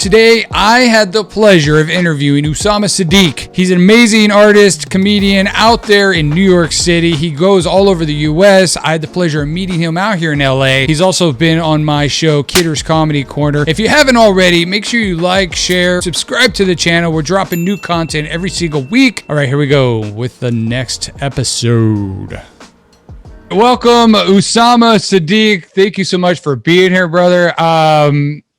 Today, I had the pleasure of interviewing Usama Siddiquee. He's an amazing artist, comedian out there in New York City. He goes all over the U.S. I had the pleasure of meeting him out here in L.A. He's also been on my show, Kidder's Comedy Corner. If you haven't already, make sure you like, share, subscribe to the channel. We're dropping new content every single week. All right, here we go with the next episode. Welcome, Usama Siddiquee. Thank you so much for being here, brother.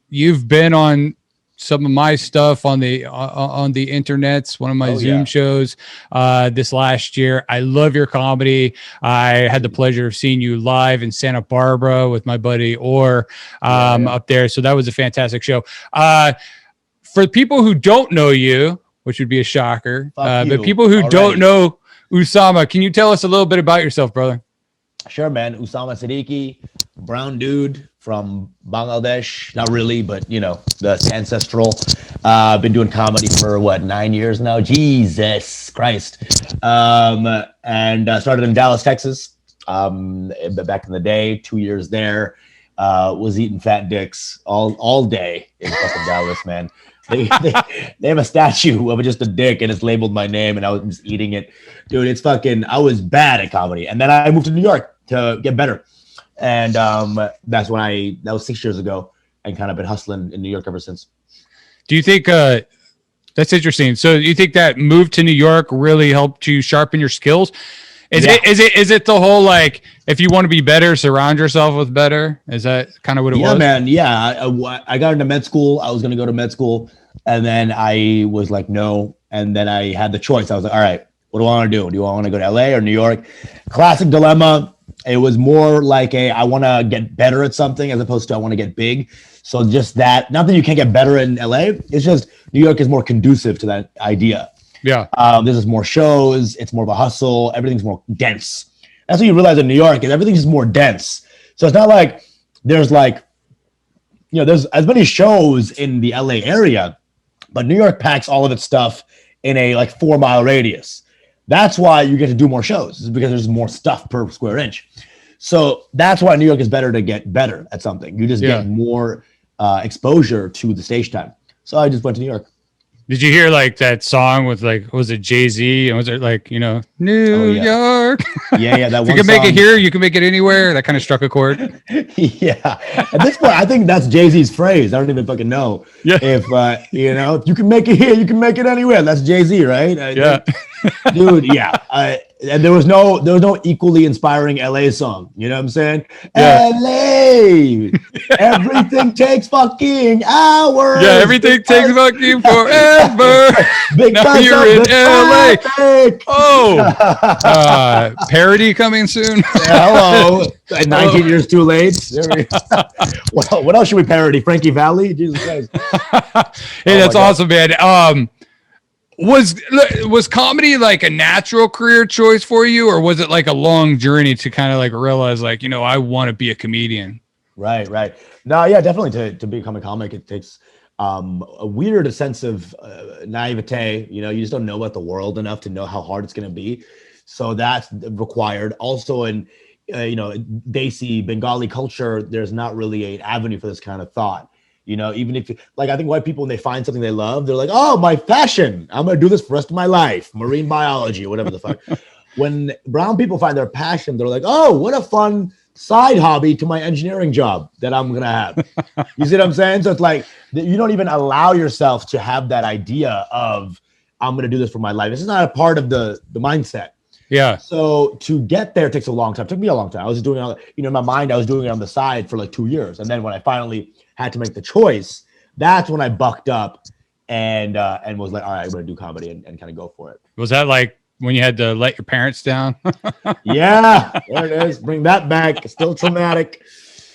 You've been on some of my stuff on the internets, one of my Zoom shows this last year. I love your comedy. I had the pleasure of seeing you live in Santa Barbara with my buddy up there. So that was a fantastic show. For people who don't know you, which would be a shocker, but people who don't know Usama, can you tell us a little bit about yourself, brother? Sure, man. Usama Siddiquee, brown dude from Bangladesh. Not really, but you know, that's ancestral. Been doing comedy for 9 years now. Jesus Christ. And started in Dallas, Texas. Back in the day, 2 years there. Was eating fat dicks all day in fucking Dallas, man. They have a statue of just a dick and it's labeled my name and I was just eating it. Dude, it's fucking, I was bad at comedy. And then I moved to New York to get better. And that was 6 years ago and kind of been hustling in New York ever since. Do you think, that's interesting. So you think that move to New York really helped you sharpen your skills? Is it the whole, like, if you want to be better, surround yourself with better? Is that kind of what it was? Yeah, man. Yeah. I got into med school. I was going to go to med school. And then I was like, no. And then I had the choice. I was like, all right, what do I want to do? Do I want to go to LA or New York? Classic dilemma. It was more like I want to get better at something as opposed to I want to get big. So just that, not that you can't get better in LA. It's just New York is more conducive to that idea. Yeah. There's more shows. It's more of a hustle. Everything's more dense. That's what you realize in New York is everything's just more dense. So it's not like there's there's as many shows in the LA area, but New York packs all of its stuff in a 4 mile radius. That's why you get to do more shows, is because there's more stuff per square inch. So that's why New York is better to get better at something. You just get more exposure to the stage time. So I just went to New York. Did you hear that song with was it Jay-Z? And was it New York? Yeah. That if you can make it here, you can make it anywhere. That kind of struck a chord. Yeah. At this point, I think that's Jay-Z's phrase. I don't even fucking know. Yeah. If if you can make it here, you can make it anywhere. That's Jay-Z, right? Dude, yeah. And there was no equally inspiring LA song. You know what I'm saying? Yeah. LA, everything takes fucking hours. Yeah, everything takes fucking forever. Now you're in LA. Oh, parody coming soon. Yeah, hello. 19 years too late. What else should we parody? Frankie Valli? Jesus Christ. Hey, that's awesome, man. Was comedy a natural career choice for you, or was it a long journey to kind of realize I want to be a comedian? Right. No, yeah, definitely to become a comic, it takes a weird sense of naivete. You just don't know about the world enough to know how hard it's going to be. So that's required. Also in Desi Bengali culture, there's not really an avenue for this kind of thought. Even if I think white people, when they find something they love, they're like, oh, my passion, I'm going to do this for the rest of my life, marine biology or whatever the fuck. When brown people find their passion, they're like, oh, what a fun side hobby to my engineering job that I'm going to have. You see what I'm saying? So it's you don't even allow yourself to have that idea of I'm going to do this for my life. This is not a part of the mindset. Yeah. So to get there takes a long time. It took me a long time. I was doing it in my mind, I was doing it on the side for 2 years. And then when I finally had to make the choice, that's when I bucked up and was like, all right, I'm going to do comedy and kind of go for it. Was that when you had to let your parents down? Yeah, there it is. Bring that back. It's still traumatic.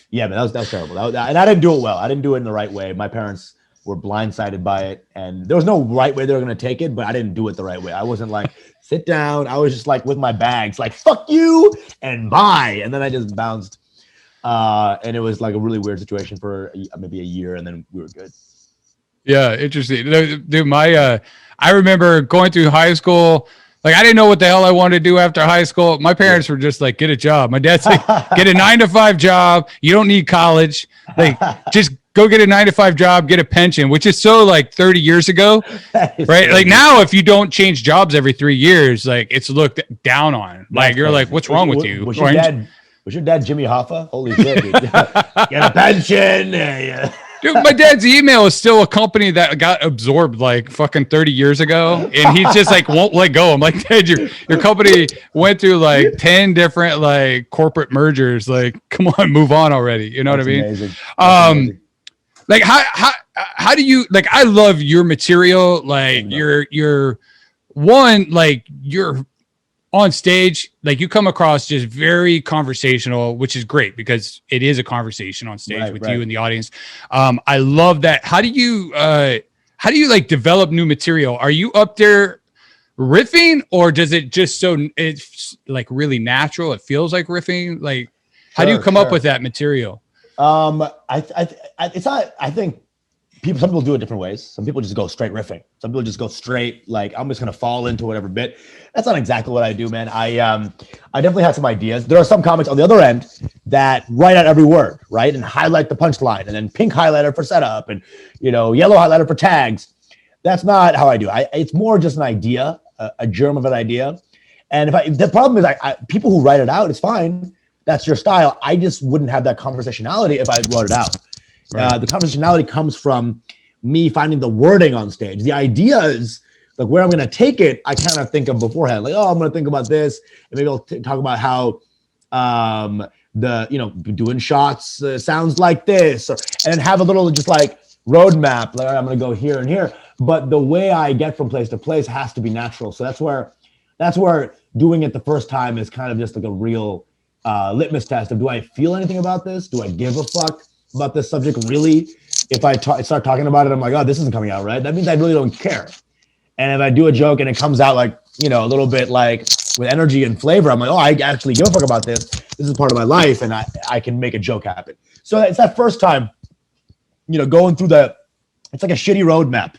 Yeah, but that was terrible. And I didn't do it well. I didn't do it in the right way. My parents were blindsided by it, and there was no right way they were going to take it, but I didn't do it the right way. I wasn't sit down. I was just with my bags, fuck you and bye. And then I just bounced. And it was a really weird situation for maybe a year, and then we were good. Yeah, interesting. Dude, I remember going through high school. I didn't know what the hell I wanted to do after high school. My parents were just get a job. My dad's get a 9 to 5 job. You don't need college. Just go get a 9-to-5 job, get a pension, which is so like 30 years ago, right? Crazy. Like now, if you don't change jobs every 3 years, like it's looked down on. Like you're like, what's wrong with you? Was your dad Jimmy Hoffa? Holy shit, dude. Get a pension. Yeah. Dude, my dad's email is still a company that got absorbed like fucking 30 years ago. And he's just like, won't let go. I'm like, Dad, your company went through like 10 different like corporate mergers. Like, come on, move on already. You know what I mean? Amazing. Amazing. Like how do you, like, I love your material. Like you're one, like you're on stage, like you come across just very conversational, which is great because it is a conversation on stage with you and the audience. I love that. How do you like develop new material? Are you up there riffing, or does it just it's like really natural? It feels like riffing. Like, how do you come up with that material? I think some people do it different ways. Some people just go straight riffing. Some people just go straight, like, I'm just going to fall into whatever bit. That's not exactly what I do, man. I definitely have some ideas. There are some comics on the other end that write out every word, right? And highlight the punchline, and then pink highlighter for setup, and, yellow highlighter for tags. That's not how I do. It's more just an idea, a germ of an idea. And the problem is people who write it out, it's fine. That's your style. I just wouldn't have that conversationality if I wrote it out. Right. The conversationality comes from me finding the wording on stage. The ideas, like where I'm going to take it, I kind of think of beforehand. Like, I'm going to think about this, and maybe I'll talk about how doing shots sounds like this, and then have a little just like roadmap. Like, I'm going to go here and here. But the way I get from place to place has to be natural. So that's where doing it the first time is kind of just like a real litmus test of, do I feel anything about this? Do I give a fuck about this subject? Really? If I start talking about it, I'm like, oh, this isn't coming out right. That means I really don't care. And if I do a joke and it comes out like, a little bit like with energy and flavor, I'm like, oh, I actually give a fuck about this. This is part of my life, and I can make a joke happen. So it's that first time, going through it's like a shitty roadmap,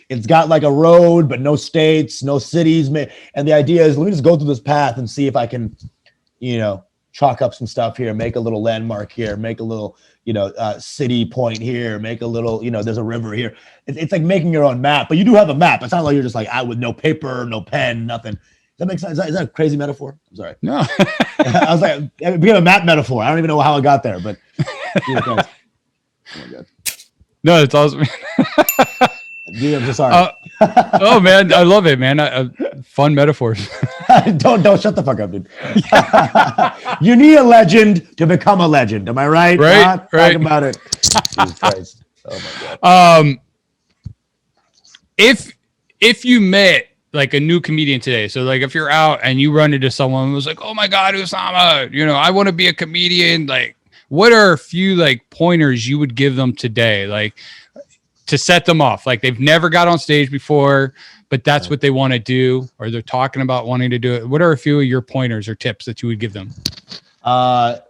It's got like a road, but no states, no cities. And the idea is, let me just go through this path and see if I can, chalk up some stuff here, make a little landmark here, make a little, city point here, make a little, there's a river here. It's like making your own map, but you do have a map. It's not like you're just like out with no paper, no pen, nothing. Does that make sense? Is that a crazy metaphor? I'm sorry. No. I was like, we have a map metaphor. I don't even know how I got there, but. Oh my God. No, it's awesome. Dude, I'm so sorry. Oh man, I love it, man. Fun metaphors. Don't shut the fuck up, dude. You need a legend to become a legend. Am I right? Right. Talking about it. Jesus Christ. Oh my God. If you met like a new comedian today, so like if you're out and you run into someone who's like, oh my God, Usama, I want to be a comedian. Like, what are a few like pointers you would give them today? Like, to set them off, like they've never got on stage before, but that's what they want to do, or they're talking about wanting to do it. What are a few of your pointers or tips that you would give them? I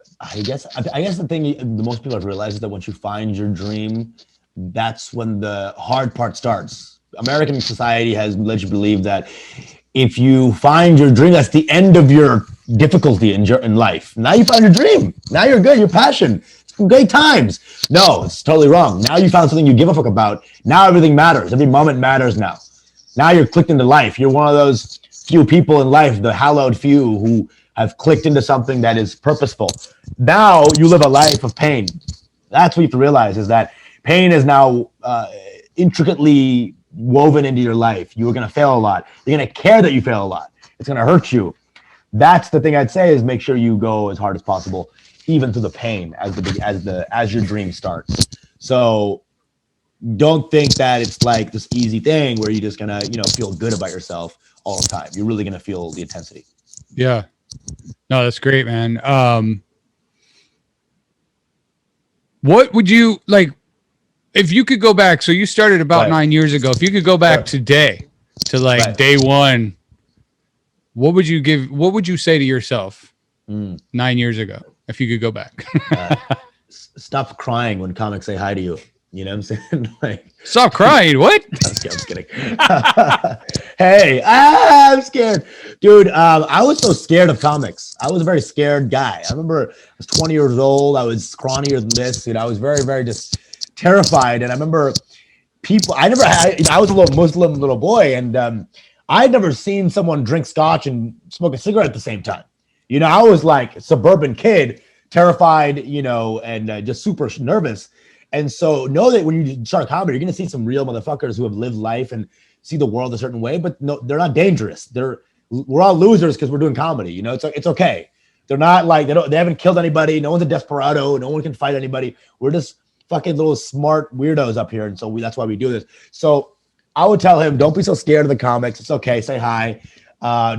guess the thing the most people have realized is that once you find your dream, that's when the hard part starts. American society has led you to believe that if you find your dream, that's the end of your difficulty in life. Now you found your dream. Now you're good. Your passion. Great times. No, it's totally wrong. Now you found something you give a fuck about. Now everything matters. Every moment matters now. Now you're clicked into life. You're one of those few people in life, the hallowed few, who have clicked into something that is purposeful. Now you live a life of pain. That's what you have to realize, is that pain is now intricately woven into your life. You are going to fail a lot. You're going to care that you fail a lot. It's going to hurt you. That's the thing I'd say, is make sure you go as hard as possible, even through the pain, as your dream starts. So don't think that it's like this easy thing where you're just gonna, feel good about yourself all the time. You're really gonna feel the intensity. Yeah. No, that's great, man. What would you like if you could go back? So you started about 9 years ago. If you could go back today to like day one, what would you say to yourself 9 years ago? If you could go back. Stop crying when comics say hi to you. You know what I'm saying? Like, stop crying. What? I'm just kidding. Hey, I'm scared. Dude, I was so scared of comics. I was a very scared guy. I remember I was 20 years old. I was scrawnier than this. I was very, very just terrified. And I remember I was a little Muslim little boy, and I'd never seen someone drink scotch and smoke a cigarette at the same time. I was like a suburban kid, terrified, and just super nervous. And so know that when you start a comedy, you're going to see some real motherfuckers who have lived life and see the world a certain way, but no, they're not dangerous. We're all losers because we're doing comedy. It's okay. They're not like, they haven't killed anybody. No one's a desperado. No one can fight anybody. We're just fucking little smart weirdos up here. And so that's why we do this. So I would tell him, don't be so scared of the comics. It's okay. Say hi.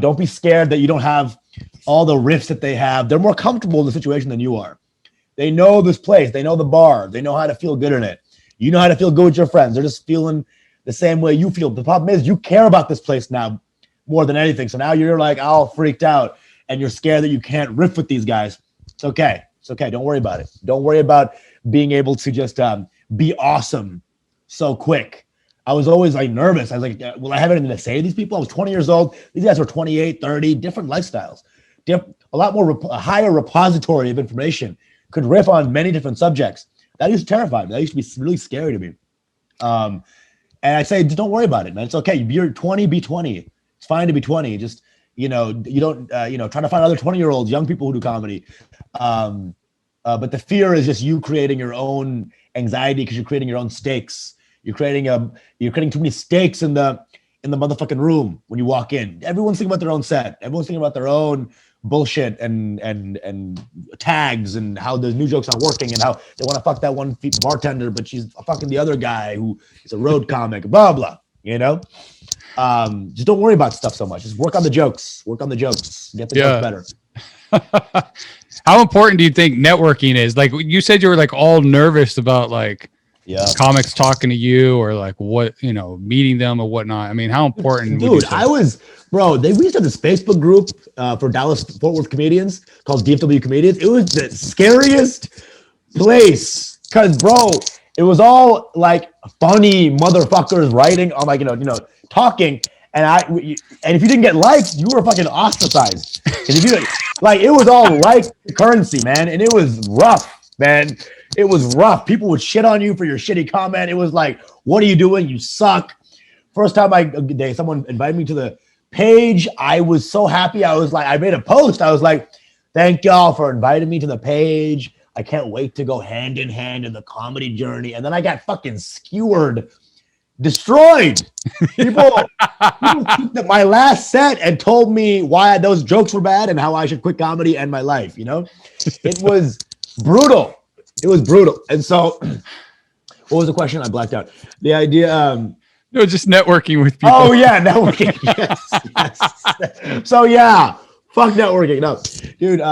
Don't be scared that you don't have all the riffs that they have. They're more comfortable in the situation than you are. They know this place. They know the bar. They know how to feel good in it. You know how to feel good with your friends. They're just feeling the same way you feel. The problem is you care about this place now more than anything. So now you're like all freaked out and you're scared that you can't riff with these guys. It's okay. It's okay. Don't worry about it. Don't worry about being able to just be awesome so quick. I was always like nervous. I was like, will I have anything to say to these people? I was 20 years old. These guys were 28, 30, different lifestyles. A lot more, a higher repository of information. Could riff on many different subjects. That used to terrify me. That used to be really scary to me. And I say, just don't worry about it, man. It's okay. You're 20, be 20. It's fine to be 20. Just, you don't, trying to find other 20-year-olds, young people who do comedy. But the fear is just you creating your own anxiety because you're creating your own stakes. You're creating too many stakes in the motherfucking room when you walk in. Everyone's thinking about their own set. Everyone's thinking about their own bullshit and tags and how the new jokes aren't working and how they want to fuck that one bartender, but she's fucking the other guy who is a road comic, blah, blah, just don't worry about stuff so much. Just work on the jokes, get the jokes better. How important do you think networking is? Like you said, you were like all nervous about like comics talking to you or like what, meeting them or whatnot. I mean, how important? Dude, we used to have this Facebook group for Dallas Fort Worth comedians called DFW Comedians. It was the scariest place because, bro, it was all like funny motherfuckers writing on like, talking. And if you didn't get likes, you were fucking ostracized. And if you like, it was all like currency, man. And it was rough, man. It was rough. People would shit on you for your shitty comment. It was like, what are you doing? You suck. First time someone invited me to the page, I was so happy. I made a post. I was like, thank y'all for inviting me to the page. I can't wait to go hand in hand in the comedy journey. And then I got fucking skewered, destroyed. People took my last set and told me why those jokes were bad and how I should quit comedy and my life. It was brutal. It was brutal. And so what was the question? I blacked out. The idea, no, just networking with people. Oh yeah, networking. Yes. So yeah, fuck networking. No, dude.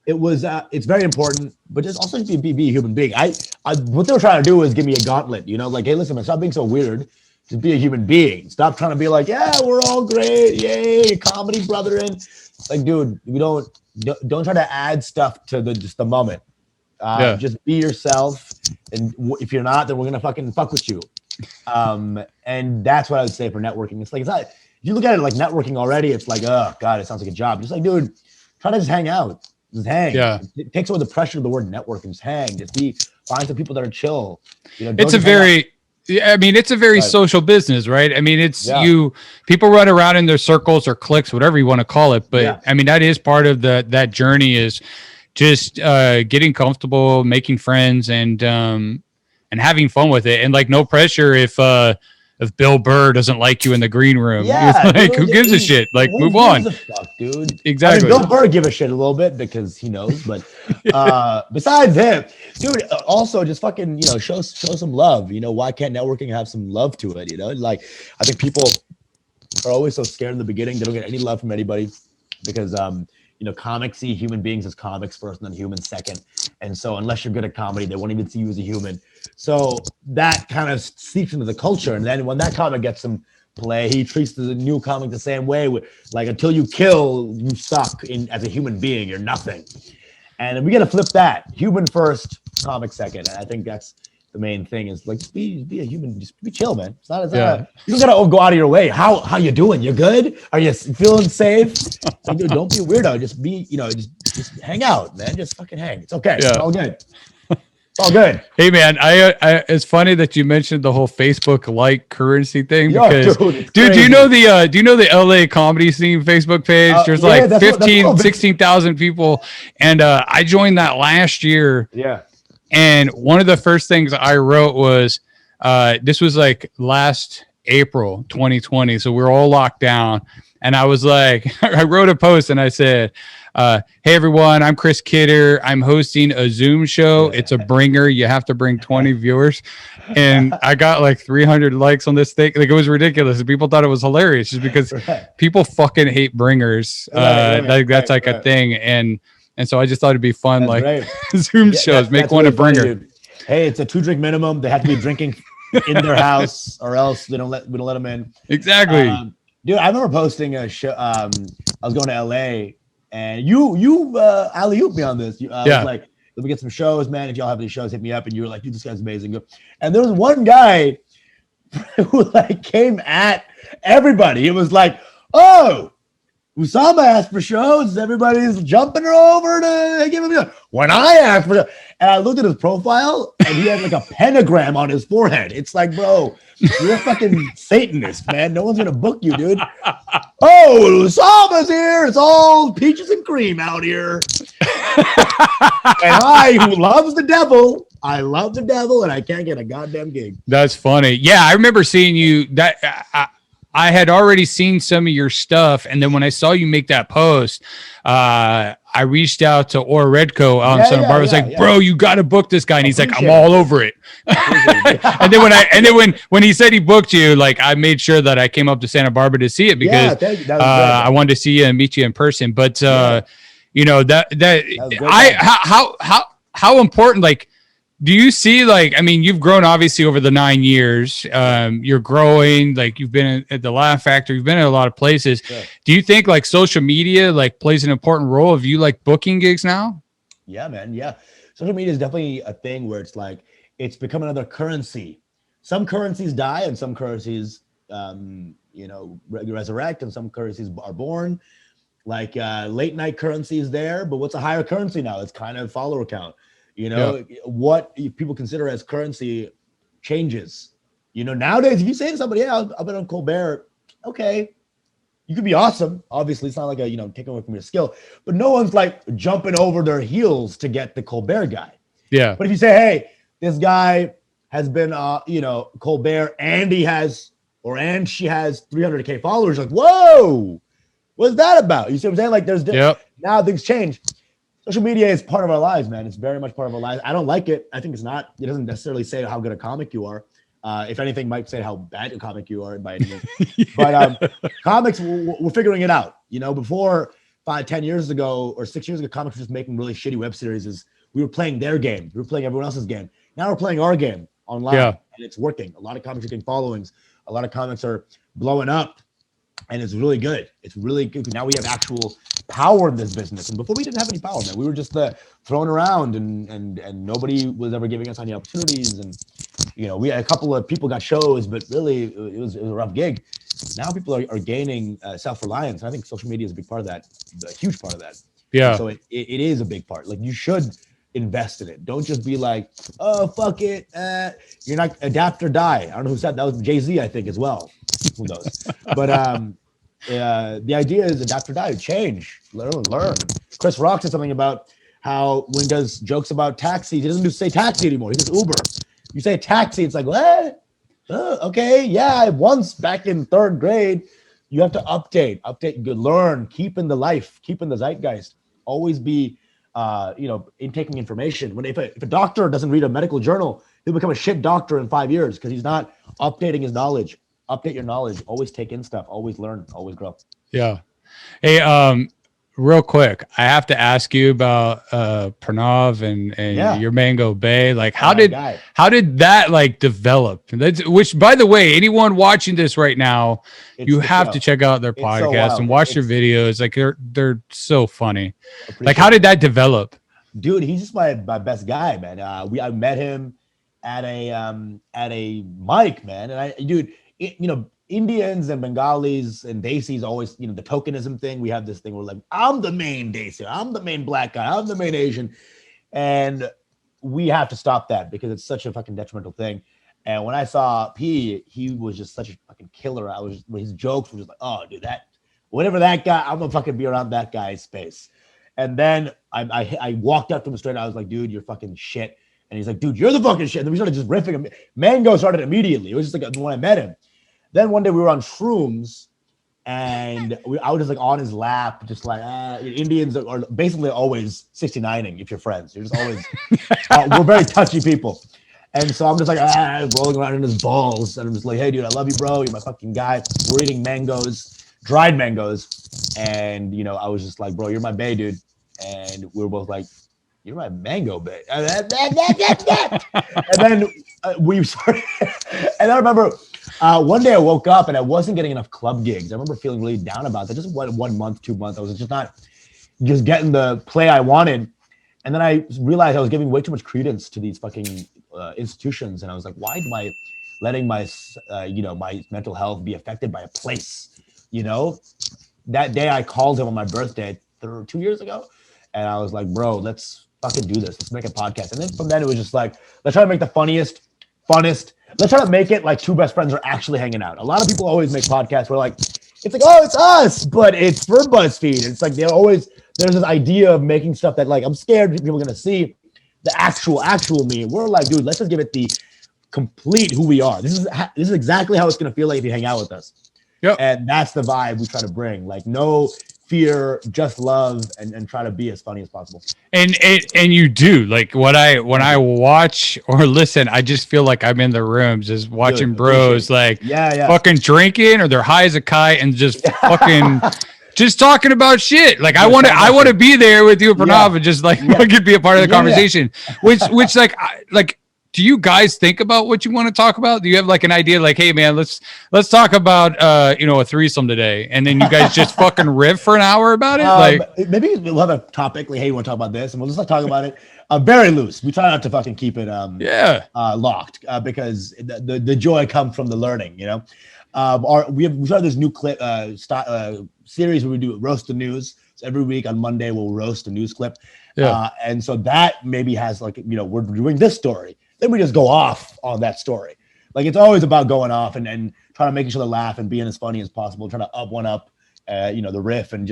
It's very important, but just also be a human being. What they were trying to do was give me a gauntlet. Like, hey, listen, man, stop being so weird. Just be a human being. Stop trying to be like, yeah, we're all great, yay, comedy brethren. Like, dude, we don't try to add stuff to just the moment. Just be yourself, and if you're not, then we're gonna fucking fuck with you. And that's what I would say for networking. It's not. If you look at it like networking already, it's like, oh god, it sounds like a job. Just like, dude, try to just hang out, just hang. Yeah, it takes away the pressure of the word network and just hang. Find some people that are chill. It's a very social business, right? I mean, people run around in their circles or cliques, whatever you want to call it. But I mean, that is part of that journey is just getting comfortable, making friends, and having fun with it, and like no pressure if Bill Burr doesn't like you in the green room. Like, dude, who gives a shit? Like, move on. Fuck, dude. Exactly. Bill Burr give a shit a little bit because he knows, but besides him, dude, also just fucking show some love. Why can't networking have some love to it? Like I think people are always so scared in the beginning. They don't get any love from anybody because comics see human beings as comics first and then humans second. And so unless you're good at comedy, they won't even see you as a human. So that kind of seeps into the culture. And then when that comic gets some play, he treats the new comic the same way. Like, until you kill, you suck as a human being. You're nothing. And we got to flip that. Human first, comic second. And I think that's the main thing is like, just be a human. Just be chill, man. It's not you don't got to go out of your way. How you doing? You good? Are you feeling safe? Like, dude, don't be a weirdo. Just be, just hang out, man. Just fucking hang. It's okay. Yeah. It's all good. all good. Hey man, I it's funny that you mentioned the whole Facebook like currency thing because Dude, dude, do you know the LA comedy scene Facebook page? There's yeah, like that's what 16,000 people. And I joined that last year. Yeah. And one of the first things I wrote was this was like last April 2020. So we're all locked down. And I was like, I wrote a post and I said, hey everyone, I'm Chris Kidder. I'm hosting a Zoom show. It's a bringer. You have to bring 20 viewers. And I got like 300 likes on this thing. Like it was ridiculous. People thought it was hilarious just because people fucking hate bringers. That's like a thing. And so I just thought it'd be fun, that's like Zoom shows, make one really a bringer. Funny, hey, it's a 2-drink minimum. They have to be drinking in their we don't let them in. Exactly. Dude, I remember posting a show. I was going to LA and you alley-ooped me on this. I was like, let me get some shows, man. If y'all have any shows, hit me up. And you were like, dude, this guy's amazing. And there was one guy who like came at everybody. It was like, oh, Usama asked for shows. Everybody's jumping over to give him a show. When I asked for, and I looked at his profile, and he had like a pentagram on his forehead. It's like, bro, you're a fucking Satanist, man. No one's gonna book you, dude. Oh, Usama's here. It's all peaches and cream out here. And I, who loves the devil, I love the devil, and I can't get a goddamn gig. That's funny. Yeah, I remember seeing you. I had already seen some of your stuff, and then when I saw you make that post, I reached out to Or Redco out in Santa Barbara. I was like, bro, you got to book this guy, and he's like, I'm all over it. And then when he said he booked you, like I made sure that I came up to Santa Barbara to see it because I wanted to see you and meet you in person. But you know how important, like. Do you see, like, I mean, you've grown obviously over the 9 years. You're growing, like you've been at the Laugh Factory, you've been in a lot of places. Yeah. Do you think like social media like plays an important role of you like booking gigs now? Yeah, man. Yeah. Social media is definitely a thing where it's like, it's become another currency. Some currencies die and some currencies, resurrect, and some currencies are born. Like late night currency is there, but what's a higher currency now? It's kind of follower count. What people consider as currency changes. Nowadays, if you say to somebody, yeah, I've been on Colbert, okay, you could be awesome. Obviously, it's not like taking away from your skill, but no one's like jumping over their heels to get the Colbert guy. Yeah. But if you say, hey, this guy has been, Colbert, and she has 300K followers, like, whoa, what's that about? You see what I'm saying? Like, there's now things change. Social media is part of our lives, man. It's very much part of our lives. I don't like it. I think it's not. It doesn't necessarily say how good a comic you are. If anything, might say how bad a comic you are by any means. But comics, we're figuring it out. Before 5-10 years ago or 6 years ago, comics were just making really shitty web series. We were playing their game. We were playing everyone else's game. Now we're playing our game online, and it's working. A lot of comics are getting followings. A lot of comics are blowing up, and it's really good. It's really good. Now we have actual power in this business, and before we didn't have any power, man. We were just thrown around, and nobody was ever giving us any opportunities. And we had a couple of people got shows, but really it was a rough gig. Now people are gaining self-reliance. I think social media is a big part of that, a huge part of that. Yeah. And so it is a big part. Like, you should invest in it. Don't just be like, oh, fuck it. You're not, adapt or die. I don't know who said that. Was Jay-Z, I think, as well. Who knows? But the idea is adapt or die, change, learn. Chris Rock said something about how when he does jokes about taxis, he doesn't just say taxi anymore. He says Uber. You say taxi, it's like, what? Okay, yeah. Once back in 3rd grade, you have to update, learn, keep in the life, keep in the zeitgeist. Always be, taking information. If a doctor doesn't read a medical journal, he'll become a shit doctor in 5 years because he's not updating his knowledge. Update your knowledge. Always take in stuff. Always learn. Always grow. Yeah. Hey, real quick, I have to ask you about Pranav and your Mango Bay. Like, how did that like develop? Which, by the way, anyone watching this right now, you have to check out their podcast and watch their videos. Like, they're so funny. Like, how did that develop? Dude, he's just my best guy, man. I met him at a mic, man, and Indians and Bengalis and Desis always, the tokenism thing. We have this thing where like, I'm the main Desi, I'm the main black guy, I'm the main Asian. And we have to stop that because it's such a fucking detrimental thing. And when I saw P, he was just such a fucking killer. His jokes were just like, oh, dude, whatever that guy, I'm gonna fucking be around that guy's space. And then I walked up to him straight. I was like, dude, you're fucking shit. And he's like, dude, you're the fucking shit. And then we started just riffing him. Mango started immediately. It was just like when I met him. Then one day we were on shrooms, and I was just like on his lap, just like Indians are basically always 69ing if you're friends. You're just always we're very touchy people. And so I'm just like rolling around in his balls, and I'm just like, hey, dude, I love you, bro. You're my fucking guy. We're eating mangoes, dried mangoes, and I was just like, bro, you're my bae, dude. And we were both like, you're my mango bae. And then we started, and I remember one day I woke up and I wasn't getting enough club gigs. I remember feeling really down about that. Just 1 month, 2 months, I was just not getting the play I wanted. And then I realized I was giving way too much credence to these fucking institutions, and I was like, why am I letting my my mental health be affected by a place? That day I called him on my birthday 2 years ago, and I was like, bro, let's fucking do this. Let's make a podcast. And then from then it was just like, let's try to make the funnest. Let's try to make it like two best friends are actually hanging out. A lot of people always make podcasts where like, it's like, oh, it's us, but it's for BuzzFeed. It's like there's this idea of making stuff that like, I'm scared people are going to see the actual me. We're like, dude, let's just give it the complete who we are. This is exactly how it's going to feel like if you hang out with us. Yep. And that's the vibe we try to bring. Like no fear, just love, and try to be as funny as possible. And you do, like when I watch or listen, I just feel like I'm in the rooms just watching bros like fucking drinking, or they're high as a kite and just fucking just talking about shit. Like I want to be there with you, Pranav, and just like fucking be a part of the conversation. Which like do you guys think about what you want to talk about? Do you have like an idea like, hey man, let's talk about a threesome today, and then you guys just fucking riff for an hour about it? Maybe we'll have a topic like, hey, you want to talk about this, and we'll just talk about it very loose. We try not to fucking keep it locked because the joy comes from the learning. We started this new clip series where we do roast the news. So every week on Monday we'll roast a news clip. And so that maybe has like, we're doing this story. Then we just go off on that story. Like it's always about going off and trying to make each other laugh and being as funny as possible, trying to up one up, the riff and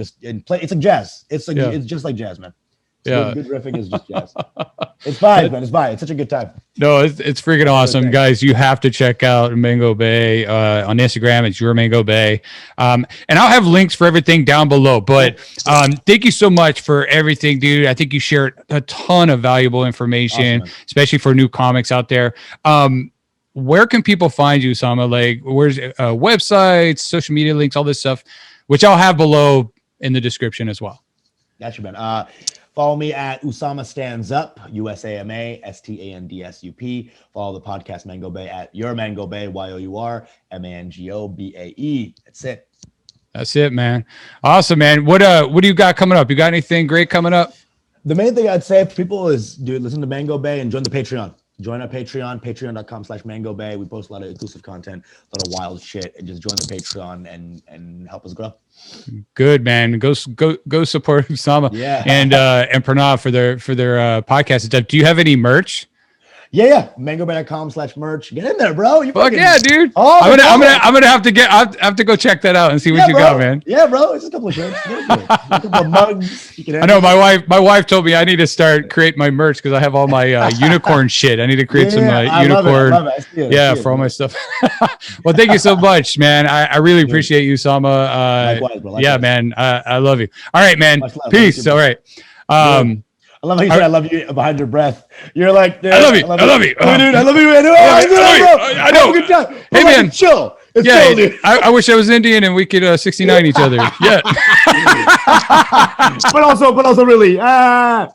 play. It's like jazz. It's just like jazz, man. Good riffing is just jazz. It's fine, man. It's fine. It's such a good time. No, it's freaking awesome, guys. You have to check out Mango Bay on Instagram. It's your Mango Bay, and I'll have links for everything down below. But thank you so much for everything, dude. I think you shared a ton of valuable information, especially for new comics out there. Where can people find you, Usama? Like, where's websites, social media links, all this stuff, which I'll have below in the description as well. Gotcha, man. Follow me at Usama Stands Up, USAMA STANDSUP. Follow the podcast Mango Bay at Your Mango Bay, YOURMANGOBAE. That's it, man. Awesome, man. What do you got coming up? You got anything great coming up? The main thing I'd say for people is, dude, listen to Mango Bay and join the Patreon. Join our Patreon, patreon.com/Mango Bay. We post a lot of exclusive content, a lot of wild shit, and just join the Patreon and help us grow. Good, man. Go support Usama and Pranav for their podcast and stuff. Do you have any merch? Yeah. MangoBay.com/merch. Get in there, bro. Fuck yeah, dude. I'm gonna have to go check that out and see what you got, man. Yeah, bro. It's a couple of shirts. A couple of mugs. I know my wife told me I need to start create my merch because I have all my unicorn shit. I need to create some unicorn. I love it. For all my stuff. Well, thank you so much, man. I really appreciate you, Usama. Likewise, bro. Yeah, man. I love you. All right, man. Peace. All right. I love how you said I love you behind your breath. You're like, dude, I love you. Oh, dude, I love you, man. I know. Have a good time. Hey, man. Chill. It's chill, dude. I wish I was Indian and we could 69 each other. Yeah. but also really. All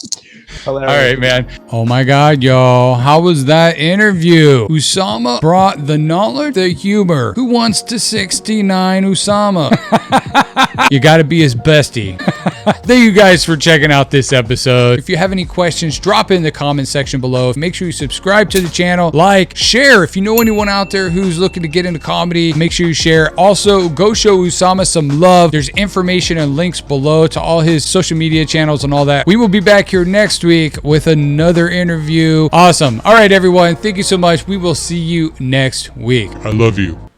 right, man. Oh my God, y'all. How was that interview? Usama brought the knowledge, the humor. Who wants to 69 Usama? You got to be his bestie. Thank you guys for checking out this episode. If you have any questions, drop it in the comment section below. Make sure you subscribe to the channel, like, share. If you know anyone out there who's looking to get into comedy, make sure you share. Also, go show Usama some love. There's information and links below to all his social media channels and all that. We will be back here next week with another interview. Awesome. All right, everyone. Thank you so much. We will see you next week. I love you.